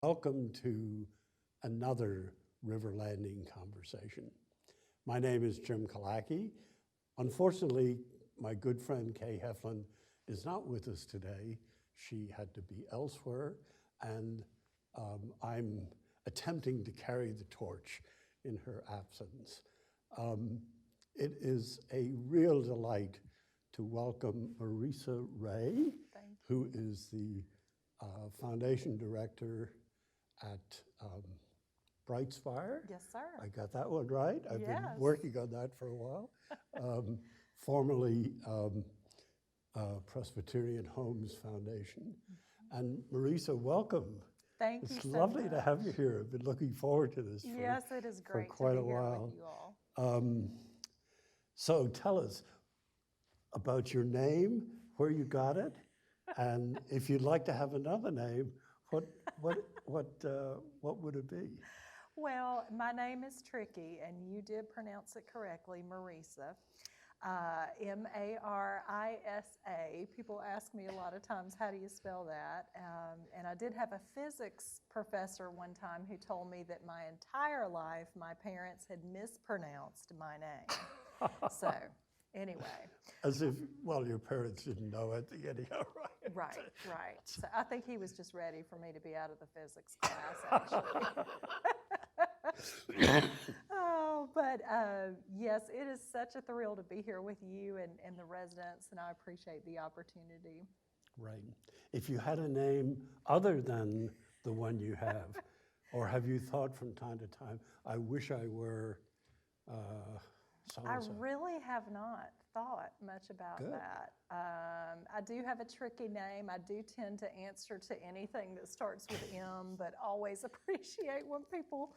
Welcome to another River Landing conversation. My name is Jim Kalaki. Unfortunately, my good friend Kay Heflin is not with us today. She had to be elsewhere, and I'm attempting to carry the torch in her absence. It is a real delight to welcome Marisa Ray, who is the foundation director at Brightspire. Yes, sir. I got that one right. I've been Yes. working on that for a while. Formerly Presbyterian Homes Foundation. And Marisa, welcome. Thank you It's so lovely to much. have you here. I've been looking forward to this Yes, it is for great quite to a be here while. with you all. So tell us about your name, where you got it, and if you'd like to have another name, what would it be? Well, my name is tricky, and you did pronounce it correctly, Marisa. M-A-R-I-S-A. People ask me a lot of times, how do you spell that? And I did have a physics professor one time who told me that my entire life, my parents had mispronounced my name. So, anyway. As if, well, your parents didn't know it anyhow, right? Right. So I think he was just ready for me to be out of the physics class, actually. Oh, but yes, it is such a thrill to be here with you and the residents, and I appreciate the opportunity. Right. If you had a name other than the one you have, or have you thought from time to time, I wish I were so-and-so? I really have not thought much about Good. that. I do have a tricky name. I do tend to answer to anything that starts with M, but always appreciate when people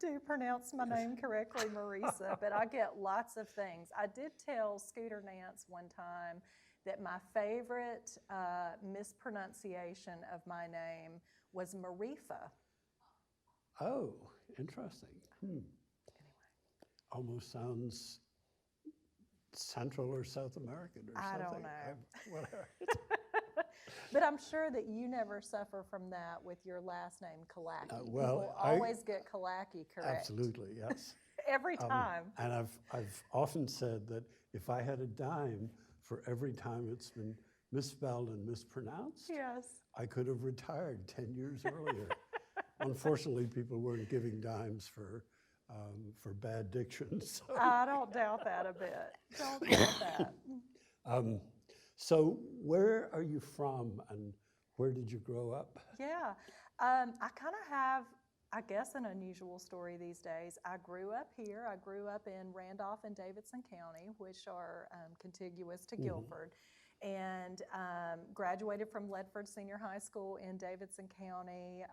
do pronounce my name correctly, Marisa, but I get lots of things. I did tell Scooter Nance one time that my favorite mispronunciation of my name was Marifa. Oh, interesting. Almost sounds Central or South American or I something. don't know. Whatever. But I'm sure that you never suffer from that with your last name, Kalaki. Well, People always get Kalaki correct. Absolutely, yes. Every time. And I've often said that if I had a dime for every time it's been misspelled and mispronounced, Yes. I could have retired 10 years earlier. Unfortunately, people weren't giving dimes for bad diction. So. I don't doubt that a bit. Don't doubt that. So where are you from and where did you grow up? Yeah. I kind of have, I guess, an unusual story these days. I grew up here. I grew up in Randolph and Davidson County, which are contiguous to Guilford, and graduated from Ledford Senior High School in Davidson County.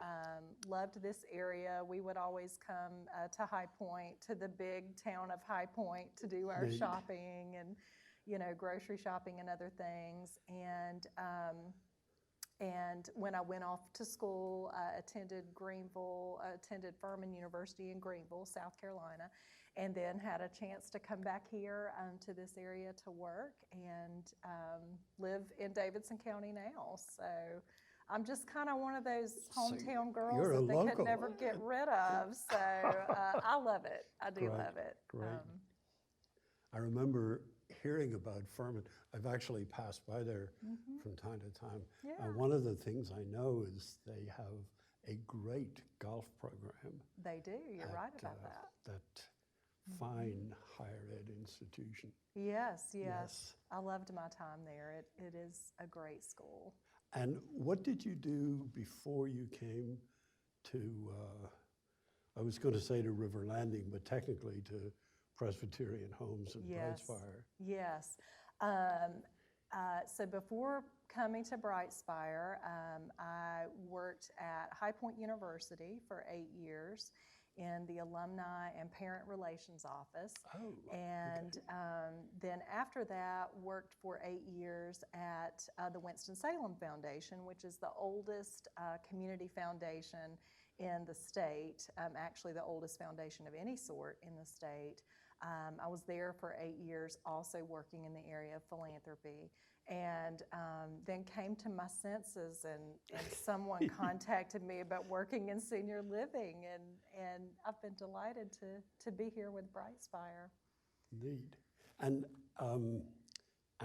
Loved this area. We would always come to High Point, to the big town of High Point, to do our shopping and, grocery shopping and other things. And when I went off to school, I attended Furman University in Greenville, South Carolina, and then had a chance to come back here to this area to work and live in Davidson County now. So I'm just kind of one of those hometown girls that they could never get rid of. So I love it. I do love it. Great. I remember hearing about Furman. I've actually passed by there from time to time. Yeah. One of the things I know is they have a great golf program. They do. You're right about that. That fine higher ed institution. Yes. I loved my time there. It is a great school. And what did you do before you came to, I was going to say to River Landing, but technically to Presbyterian Homes in Brightspire? Yes. So before coming to Brightspire, I worked at High Point University for 8 years in the Alumni and Parent Relations Office. And then after that, worked for 8 years at the Winston-Salem Foundation, which is the oldest community foundation in the state, actually the oldest foundation of any sort in the state. I was there for 8 years, also working in the area of philanthropy. and then came to my senses, and someone contacted me about working in senior living, and I've been delighted to be here with Brightspire. Indeed. And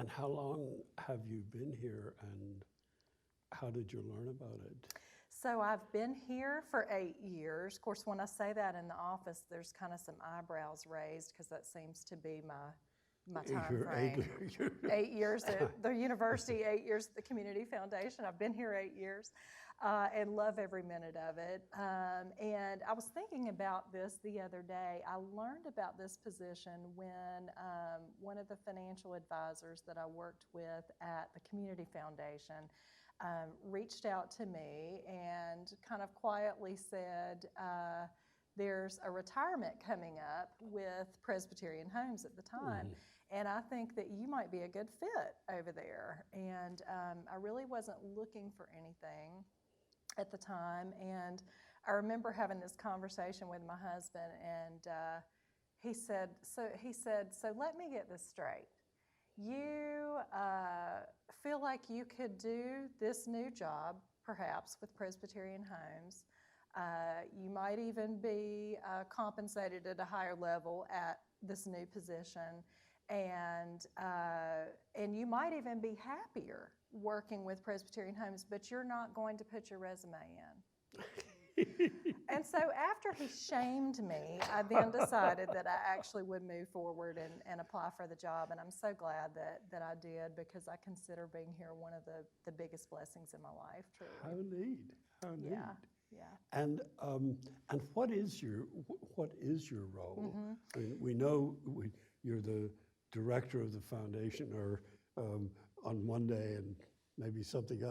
how long have you been here, and how did you learn about it? So I've been here for 8 years. Of course, when I say that in the office, there's kind of some eyebrows raised because that seems to be my time frame. 8 years at the university, 8 years at the Community Foundation. I've been here 8 years and love every minute of it. And I was thinking about this the other day. I learned about this position when one of the financial advisors that I worked with at the Community Foundation reached out to me and kind of quietly said, there's a retirement coming up with Presbyterian Homes at the time, and I think that you might be a good fit over there. And I really wasn't looking for anything at the time, and I remember having this conversation with my husband, and he said, so let me get this straight. You feel like you could do this new job, perhaps, with Presbyterian Homes. You might even be compensated at a higher level at this new position, and you might even be happier working with Presbyterian Homes, but you're not going to put your resume in. And so after he shamed me, I then decided that I actually would move forward and apply for the job. And I'm so glad that I did, because I consider being here one of the biggest blessings in my life, truly. How neat, how neat. Yeah. And what is your role? I mean, we know you're the director of the foundation, or on one day, and maybe something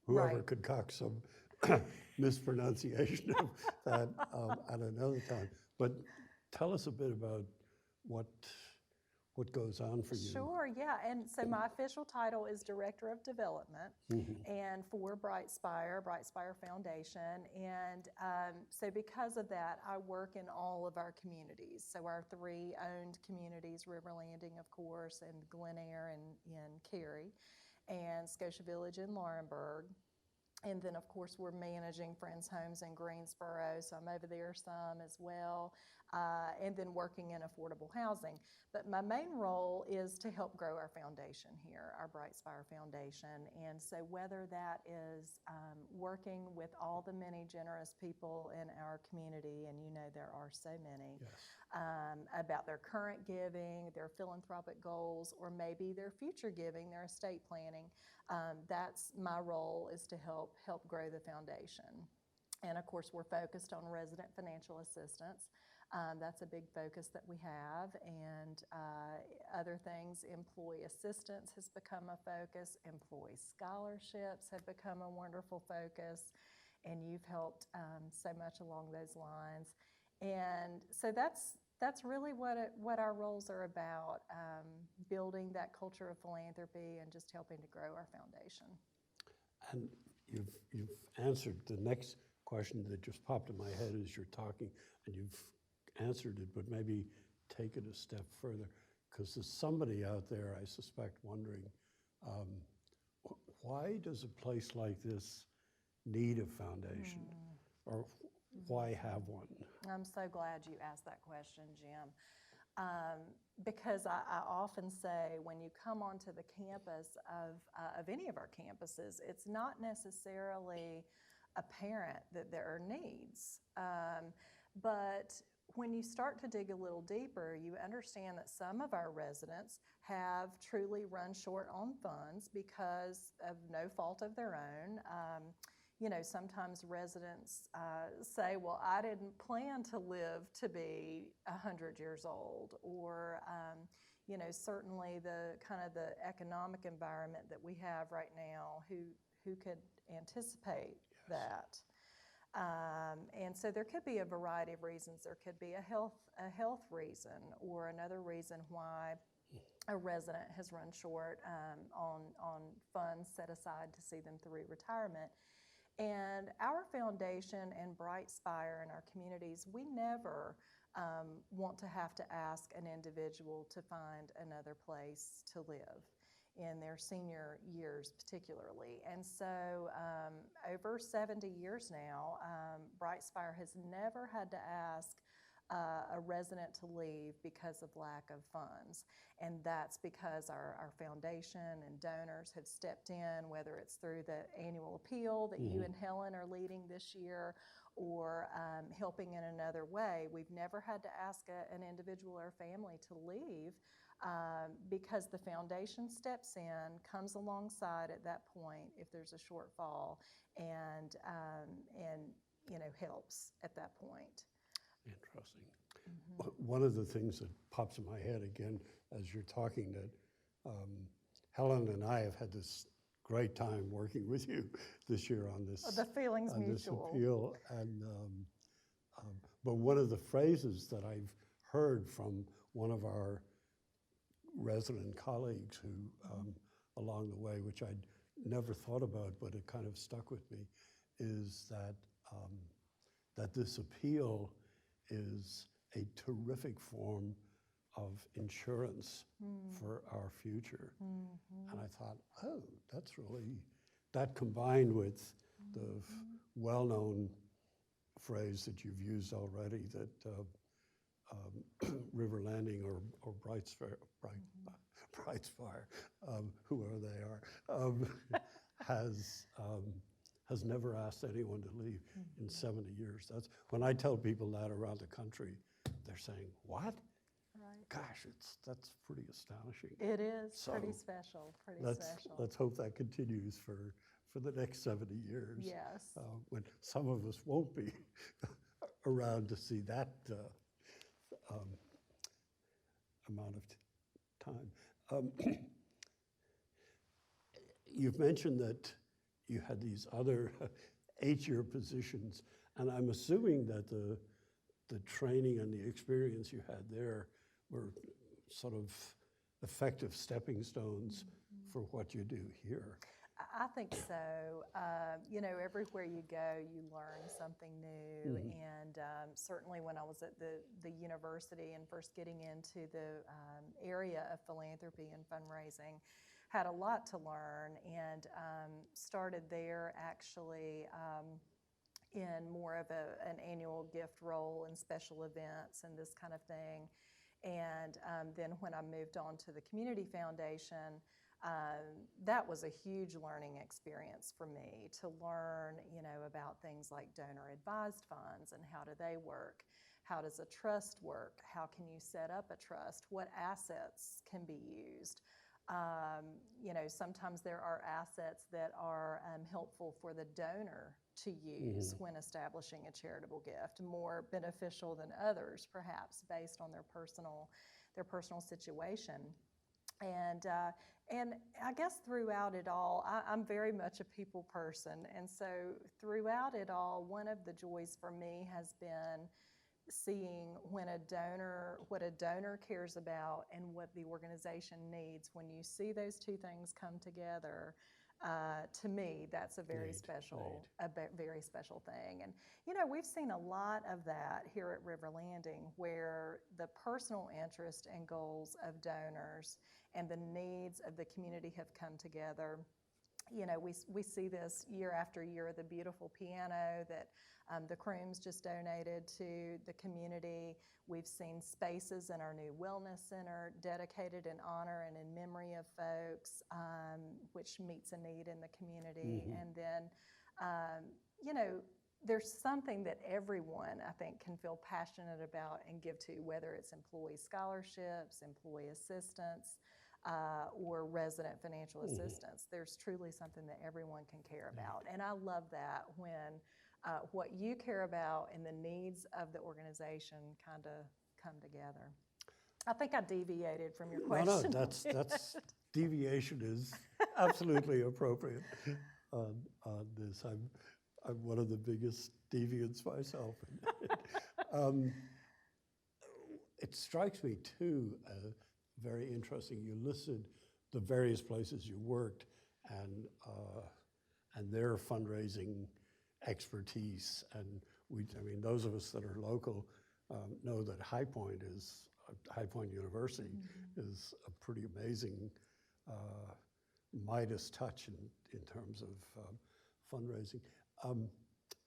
whoever concocts some mispronunciation of that at another time. But tell us a bit about what goes on for you. Sure, yeah. And so my official title is Director of Development, and for Brightspire Foundation. And so because of that, I work in all of our communities. So our 3 owned communities, River Landing, of course, and Glen Eyre in Cary, and Scotia Village in Laurinburg. And then, of course, we're managing Friends Homes in Greensboro, so I'm over there some as well, and then working in affordable housing. But my main role is to help grow our foundation here, our Brightspire Foundation. And so whether that is working with all the many generous people in our community, and you know there are so many, about their current giving, their philanthropic goals, or maybe their future giving, their estate planning, that's my role, is to help grow the foundation. And of course, we're focused on resident financial assistance. That's a big focus that we have. And other things, employee assistance has become a focus. Employee scholarships have become a wonderful focus. And you've helped so much along those lines. And so that's really what our roles are about, building that culture of philanthropy and just helping to grow our foundation. And you've answered the next question that just popped in my head as you're talking, and you've answered it, but maybe take it a step further, because there's somebody out there, I suspect, wondering, why does a place like this need a foundation? Or why have one? I'm so glad you asked that question, Jim. Because I often say, when you come onto the campus of any of our campuses, it's not necessarily apparent that there are needs. But when you start to dig a little deeper, you understand that some of our residents have truly run short on funds because of no fault of their own. You know, sometimes residents say, well, I didn't plan to live to be 100 years old, or, you know, certainly the kind of the economic environment that we have right now, who could anticipate that? And so there could be a variety of reasons. There could be a health reason, or another reason why a resident has run short on funds set aside to see them through retirement. And our foundation and Brightspire and our communities, we never want to have to ask an individual to find another place to live. in their senior years particularly. And so over 70 years now, Bright Spire has never had to ask a resident to leave because of lack of funds. And that's because our foundation and donors have stepped in, whether it's through the annual appeal that you and Helen are leading this year, or helping in another way. We've never had to ask an individual or family to leave because the foundation steps in, comes alongside at that point if there's a shortfall, and helps at that point. Interesting. One of the things that pops in my head again as you're talking, that Helen and I have had this great time working with you this year on this. The feeling's on this mutual. appeal, and but one of the phrases that I've heard from one of our resident colleagues who along the way, which I'd never thought about, but it kind of stuck with me, is that that this appeal is a terrific form of insurance for our future. And I thought, oh, that's really, that combined with the well-known phrase that you've used already, that River Landing or Bright Spire, whoever they are, has never asked anyone to leave in 70 years. That's when I tell people that around the country, they're saying, "What? Right. Gosh, that's pretty astonishing." It is So pretty special. Let's hope that continues for the next 70 years. Yes. When some of us won't be around to see that amount of time. You've mentioned that you had these other 8-year positions, and I'm assuming that the training and the experience you had there were sort of effective stepping stones for what you do here. I think so. Everywhere you go, you learn something new. And certainly when I was at the university and first getting into the area of philanthropy and fundraising, had a lot to learn, and started there actually in more of an annual gift role and special events and this kind of thing. And then when I moved on to the Community Foundation, that was a huge learning experience for me to learn, about things like donor advised funds and how do they work? How does a trust work? How can you set up a trust? What assets can be used? Sometimes there are assets that are helpful for the donor to use when establishing a charitable gift, more beneficial than others, perhaps based on their personal situation. And I guess throughout it all, I'm very much a people person, and so throughout it all, one of the joys for me has been seeing what a donor cares about and what the organization needs. When you see those two things come together, to me, that's a very special thing. And we've seen a lot of that here at River Landing, where the personal interest and goals of donors and the needs of the community have come together. We see this year after year, the beautiful piano that the Crooms just donated to the community. We've seen spaces in our new wellness center dedicated in honor and in memory of folks, which meets a need in the community. And then, there's something that everyone, I think, can feel passionate about and give to, whether it's employee scholarships, employee assistance, or resident financial assistance. There's truly something that everyone can care about. And I love that when what you care about and the needs of the organization kind of come together. I think I deviated from your question. No, that's deviation is absolutely appropriate on this. I'm one of the biggest deviants myself. It strikes me too, very interesting. You listed the various places you worked and their fundraising expertise, and those of us that are local know that High Point University is a pretty amazing Midas touch in terms of fundraising.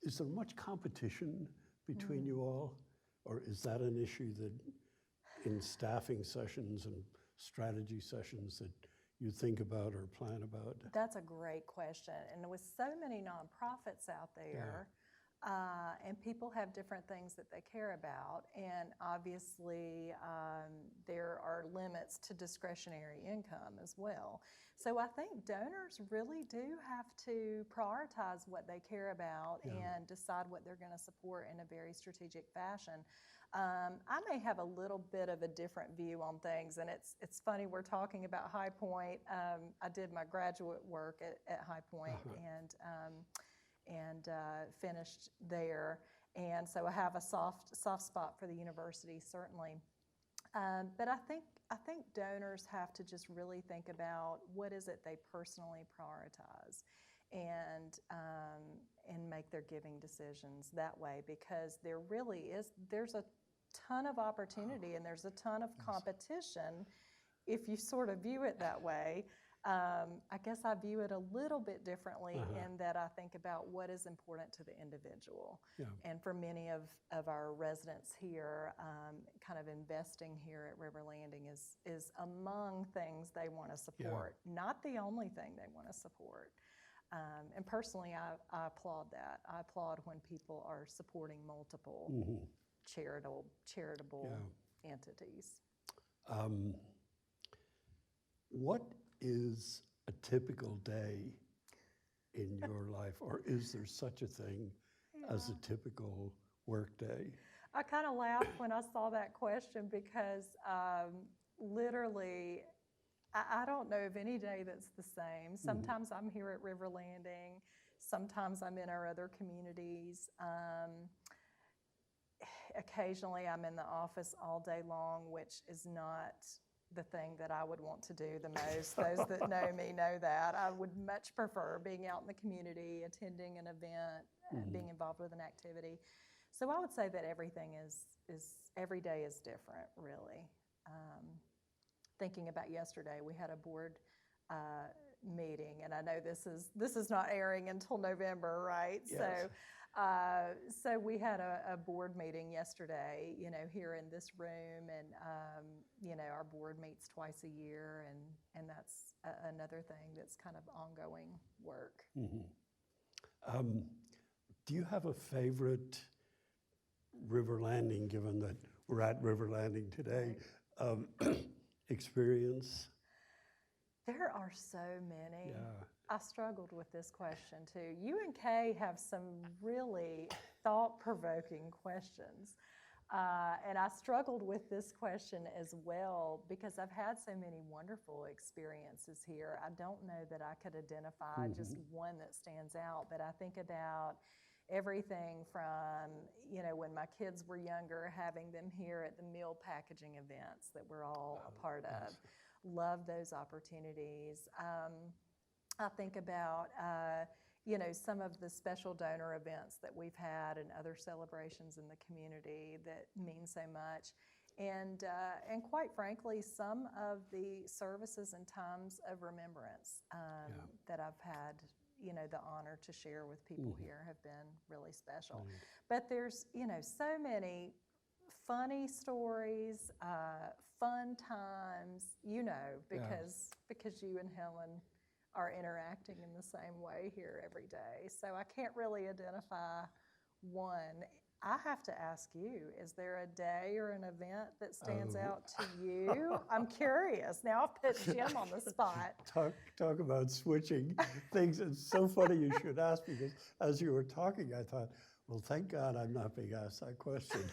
Is there much competition between you all? Or is that an issue that in staffing sessions and strategy sessions that you think about or plan about? That's a great question. And with so many nonprofits out there, and people have different things that they care about, and obviously there are limits to discretionary income as well. So I think donors really do have to prioritize what they care about and decide what they're going to support in a very strategic fashion. I may have a little bit of a different view on things, and it's funny, we're talking about High Point. I did my graduate work at High Point and finished there, and so I have a soft spot for the university, certainly. But I think donors have to just really think about what is it they personally prioritize, and make their giving decisions that way, because there's a ton of opportunity and there's a ton of competition if you sort of view it that way. I guess I view it a little bit differently in that I think about what is important to the individual. And for many of our residents here, kind of investing here at River Landing is among things they want to support, not the only thing they want to support. And personally, I applaud that. I applaud when people are supporting multiple charitable entities. What is a typical day in your life, or is there such a thing as a typical work day? I kind of laughed when I saw that question because literally, I don't know of any day that's the same. Sometimes I'm here at River Landing, sometimes I'm in our other communities. Occasionally I'm in the office all day long, which is not the thing that I would want to do the most. Those that know me know that. I would much prefer being out in the community, attending an event, being involved with an activity. So I would say that everything every day is different, really. Thinking about yesterday, we had a board meeting, and I know this is not airing until November, right? Yes. So we had a board meeting yesterday, here in this room, and our board meets twice a year, and that's another thing that's kind of ongoing work. Do you have a favorite River Landing, given that we're at River Landing today, experience? There are so many. Yeah. I struggled with this question too. You and Kay have some really thought-provoking questions. And I struggled with this question as well because I've had so many wonderful experiences here. I don't know that I could identify just one that stands out, but I think about everything from, when my kids were younger, having them here at the meal packaging events that we're all a part of. Love those opportunities. I think about, some of the special donor events that we've had and other celebrations in the community that mean so much. And quite frankly, some of the services and times of remembrance that I've had, the honor to share with people here have been really special. But there's, so many funny stories, fun times, because you and Helen are interacting in the same way here every day. So I can't really identify one. I have to ask you, is there a day or an event that stands out to you? I'm curious. Now I've put Jim on the spot. Talk about switching things. It's so funny you should ask, because as you were talking, I thought, well, thank God I'm not being asked that question.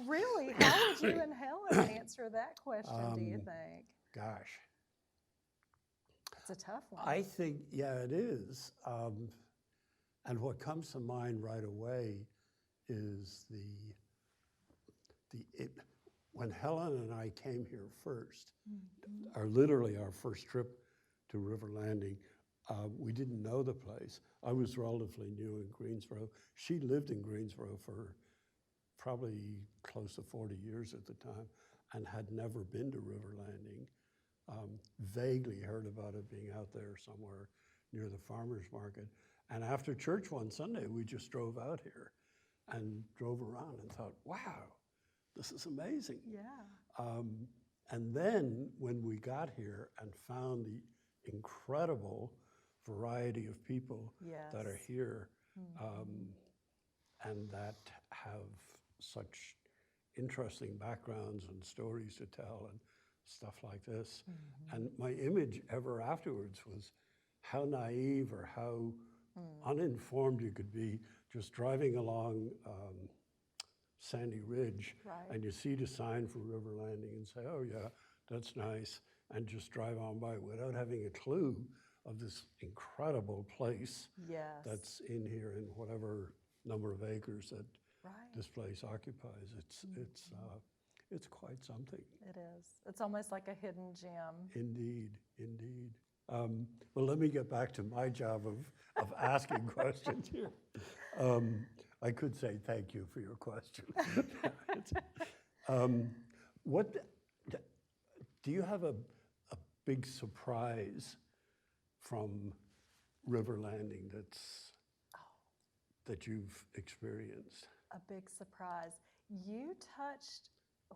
Really? How would you and Helen answer that question, do you think? Gosh. It's a tough one. I think, it is. And what comes to mind right away is when Helen and I came here first, literally our first trip to River Landing, we didn't know the place. I was relatively new in Greensboro. She lived in Greensboro for probably close to 40 years at the time and had never been to River Landing. vaguely heard about it being out there somewhere near the farmer's market. And after church one Sunday, we just drove out here and drove around and thought, wow, this is amazing. Yeah. And then when we got here and found the incredible variety of people that are Yes. here, and that have such interesting backgrounds and stories to tell and stuff like this. And my image ever afterwards was how naive or how uninformed you could be just driving along Sandy Ridge, Right. and you see the sign for River Landing and say, oh yeah, that's nice, and just drive on by without having a clue of this incredible place Yes. that's in here in whatever number of acres that right. this place occupies. It's quite something. It is. It's almost like a hidden gem. Indeed, indeed. Well, let me get back to my job of asking questions here. I could say thank you for your question. What do you have a big surprise from River Landing that you've experienced? A big surprise. You touched,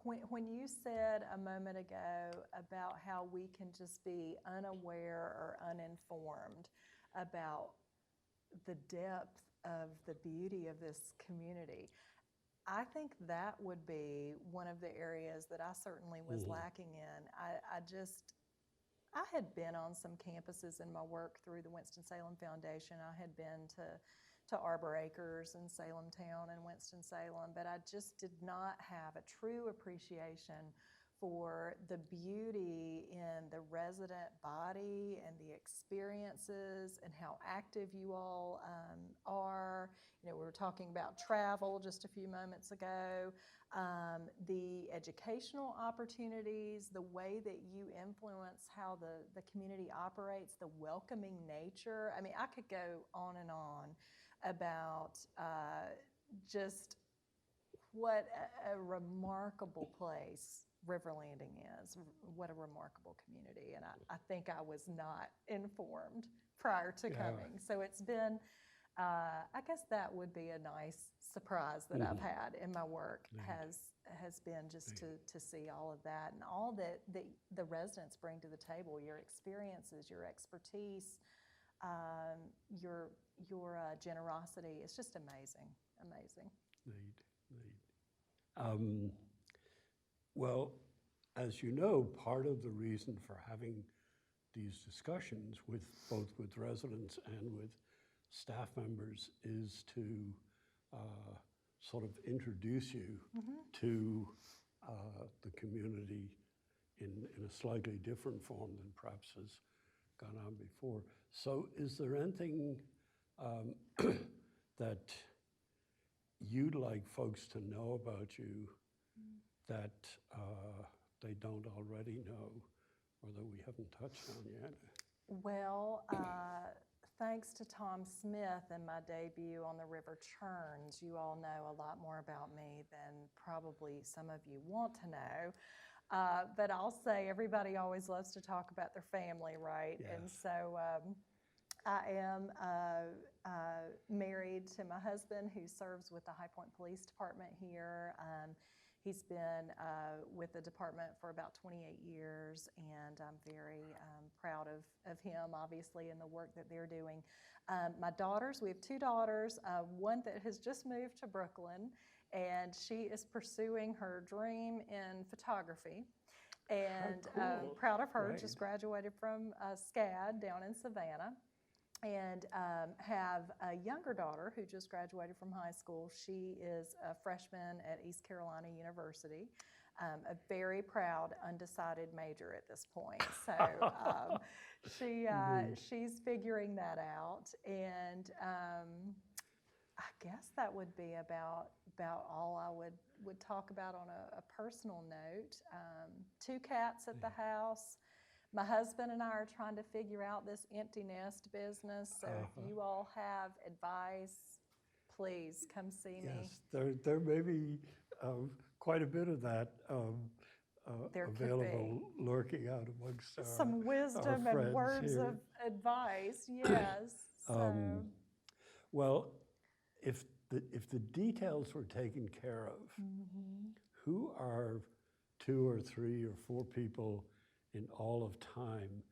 when you said a moment ago about how we can just be unaware or uninformed about the depth of the beauty of this community, I think that would be one of the areas that I certainly was lacking in. I had been on some campuses in my work through the Winston-Salem Foundation. I had been to Arbor Acres and Salem Town and Winston-Salem, but I just did not have a true appreciation for the beauty in the resident body and the experiences and how active you all are. You know, we were talking about travel just a few moments ago, the educational opportunities, the way that you influence how the community operates, the welcoming nature. I mean, I could go on and on about just what a remarkable place River Landing is, what a remarkable community. And I think I was not informed prior to coming. So it's been, I guess that would be a nice surprise that I've had in my work, has been just to see all of that and all that the residents bring to the table, your experiences, your expertise, your generosity. It's just amazing, amazing. Well, as you know, part of the reason for having these discussions both with residents and with staff members is to sort of introduce you to the community in a slightly different form than perhaps has gone on before. So is there anything that you'd like folks to know about you that they don't already know or that we haven't touched on yet? Well, thanks to Tom Smith and my debut on the River Churns, you all know a lot more about me than probably some of you want to know. But I'll say everybody always loves to talk about their family, right? Yes. And so I am married to my husband, who serves with the High Point Police Department here. He's been with the department for about 28 years, and I'm very proud of him, obviously, and the work that they're doing. My daughters, we have two daughters, one that has just moved to Brooklyn, and she is pursuing her dream in photography. And cool. Proud of her, Right. just graduated from SCAD down in Savannah. And have a younger daughter who just graduated from high school. She is a freshman at East Carolina University, a very proud undecided major at this point. So she's figuring that out, and I guess that would be about all I would talk about on a personal note. Two cats at the house. My husband and I are trying to figure out this empty nest business, so if you all have advice, please come see me. Yes, there may be quite a bit of that. there could available lurking out amongst our some wisdom and friends words here. of advice. Yes. So, Well, if the details were taken care of, who are 2 or 3 or 4 people in all of time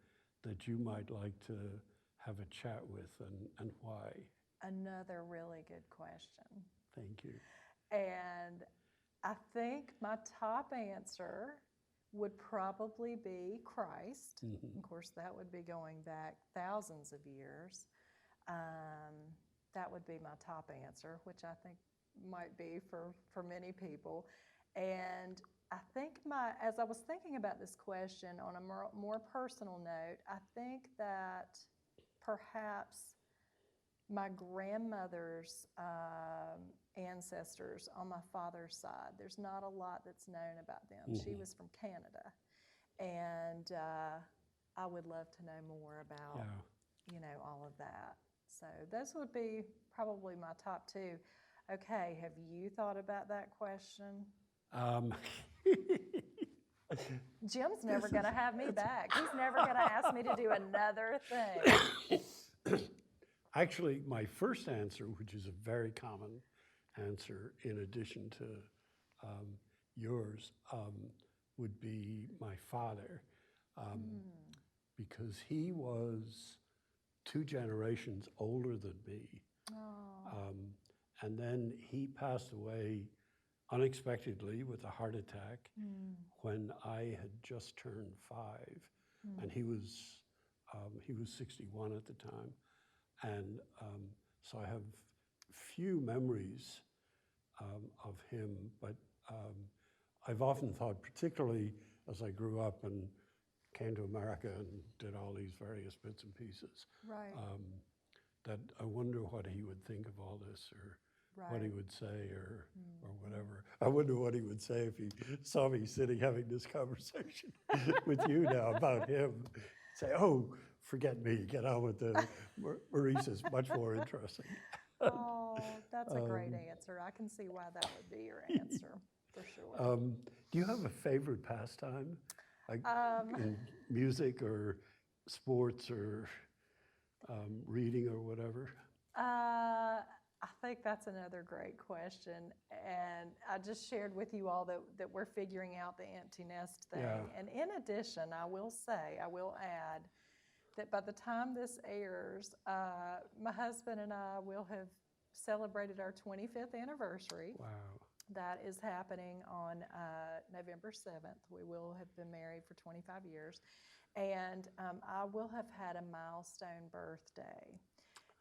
that you might like to have a chat with, and why? another really good question. Thank you. And I think my top answer would probably be Christ. Of course, that would be going back thousands of years. That would be my top answer, which I think might be for many people. And I think as I was thinking about this question on a more personal note, I think that perhaps my grandmother's ancestors on my father's side, there's not a lot that's known about them. She was from Canada, and I would love to know more about, all of that. So those would be probably my top 2. Okay, have you thought about that question? Jim's never going to have me back. He's never going to ask me to do another thing. Actually, my first answer, which is a very common answer in addition to yours, would be my father, because he was 2 generations older than me. And then he passed away unexpectedly with a heart attack when I had just turned 5, and he was 61 at the time. And so I have few memories of him, but I've often thought, particularly as I grew up and came to America and did all these various bits and pieces, Right. that I wonder what he would think of all this, or what he would say, or whatever. I wonder what he would say if he saw me sitting having this conversation with you now about him. Say, oh, forget me, get on with the Marisa's much more interesting. Oh, that's a great answer. I can see why that would be your answer, for sure. Do you have a favorite pastime, like in music or sports or reading or whatever? I think that's another great question. And I just shared with you all that we're figuring out the empty nest thing. Yeah. And in addition, I will add, that by the time this airs, my husband and I will have celebrated our 25th anniversary. Wow. That is happening on November 7th. We will have been married for 25 years. And I will have had a milestone birthday.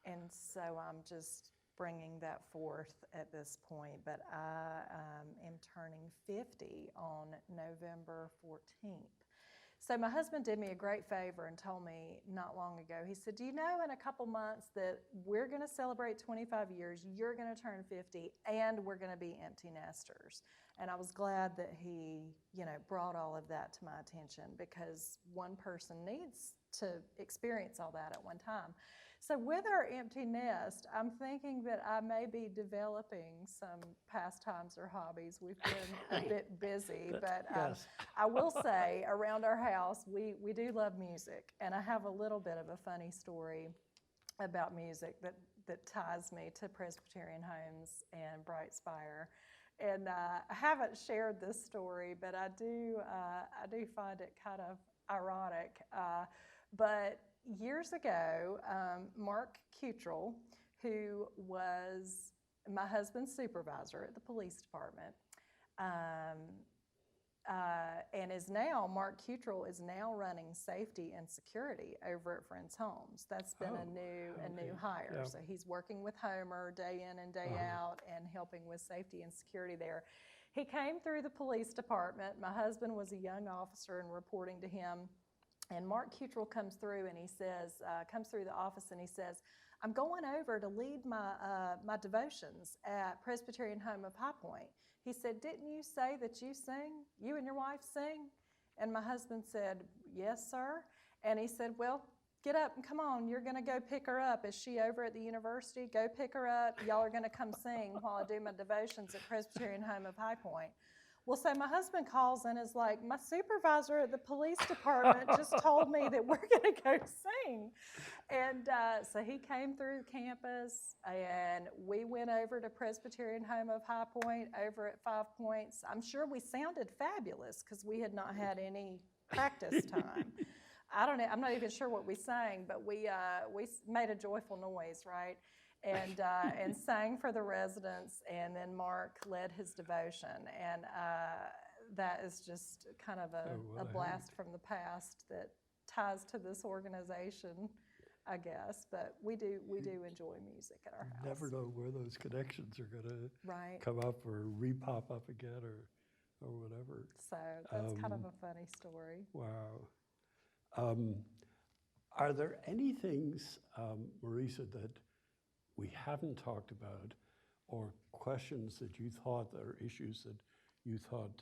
And so I'm just bringing that forth at this point. But I am turning 50 on November 14th. So my husband did me a great favor and told me not long ago, he said, do you know in a couple months that we're going to celebrate 25 years, you're going to turn 50, and we're going to be empty nesters. And I was glad that he, brought all of that to my attention, because one person needs to experience all that at one time. So with our empty nest, I'm thinking that I may be developing some pastimes or hobbies. We've been a bit busy, but Yes. I will say around our house, we do love music. And I have a little bit of a funny story about music that ties me to Presbyterian Homes and Bright Spire. And I haven't shared this story, but I do find it kind of ironic. But years ago, Mark Cutrell, who was my husband's supervisor at the police department, and Mark Cutrell is now running safety and security over at Friends Homes. That's been a new hire. Yeah. So he's working with Homer day in and day out and helping with safety and security there. He came through the police department. My husband was a young officer and reporting to him. And Mark Cutrell comes through and he says, comes through the office and he says, I'm going over to lead my devotions at Presbyterian Home of High Point. He said, didn't you say that you sing? You and your wife sing? And my husband said, yes, sir. And he said, well, get up and come on. You're going to go pick her up. Is she over at the university? Go pick her up. Y'all are going to come sing while I do my devotions at Presbyterian Home of High Point. Well, so my husband calls and is like, my supervisor at the police department just told me that we're going to go sing. And so he came through campus, and we went over to Presbyterian Home of High Point over at 5 Points. I'm sure we sounded fabulous because we had not had any practice time. I don't know, I'm not even sure what we sang, but we made a joyful noise, right? And sang for the residents, and then Mark led his devotion. And that is just kind of a blast from the past that ties to this organization, I guess. But we do enjoy music at our house. Never know where those connections are going to Right. come up or re-pop up again or whatever. So that's kind of a funny story. Wow. Are there any things, Marisa, that we haven't talked about, or questions that you thought, or issues that you thought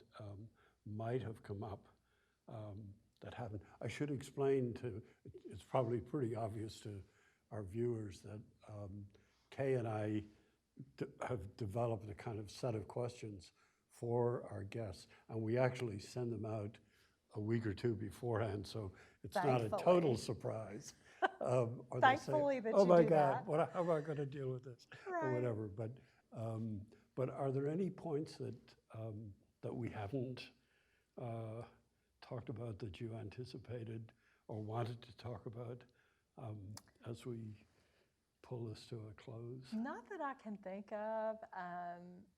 might have come up that haven't? I should explain it's probably pretty obvious to our viewers that Kay and I have developed a kind of set of questions for our guests, and we actually send them out a week or two beforehand, so it's not a total surprise. Or they say, Thankfully that oh you my do God, that. how am I going to deal with this, or Right. whatever. But are there any points that we haven't talked about that you anticipated or wanted to talk about as we pull this to a close? Not that I can think of.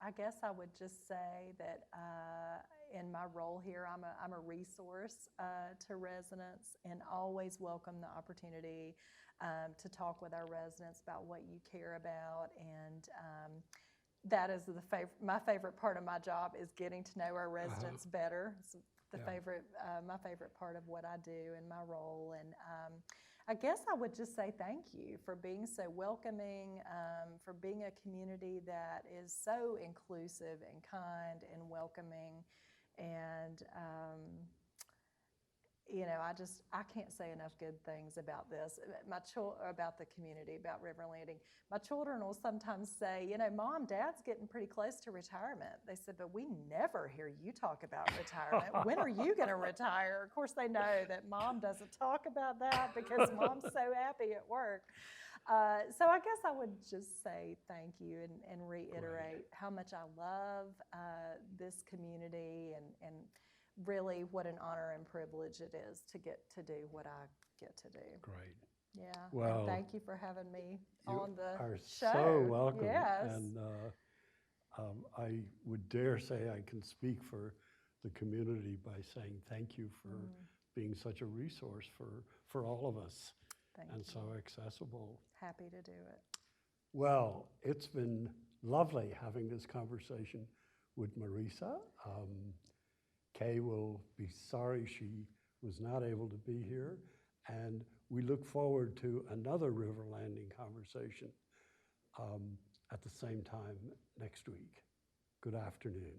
I guess I would just say that in my role here, I'm a resource to residents, and always welcome the opportunity to talk with our residents about what you care about. And that is my favorite part of my job, is getting to know our residents better. It's my favorite part of what I do in my role. And I guess I would just say thank you for being so welcoming, for being a community that is so inclusive and kind and welcoming. And I can't say enough good things about this, about the community, about River Landing. My children will sometimes say, Mom, Dad's getting pretty close to retirement. They said, but we never hear you talk about retirement. When are you going to retire? Of course, they know that Mom doesn't talk about that because Mom's so happy at work. So I guess I would just say thank you and reiterate how much I love this community, and really what an honor and privilege it is to get to do what I get to do. Great. Yeah. Well, and thank you for having me on the are show. so welcome. Yes. And I would dare say I can speak for the community by saying thank you for being such a resource for all of us. Thank and you. so accessible. Happy to do it. Well, it's been lovely having this conversation with Marisa. Kay will be sorry she was not able to be here, and we look forward to another River Landing conversation at the same time next week. Good afternoon.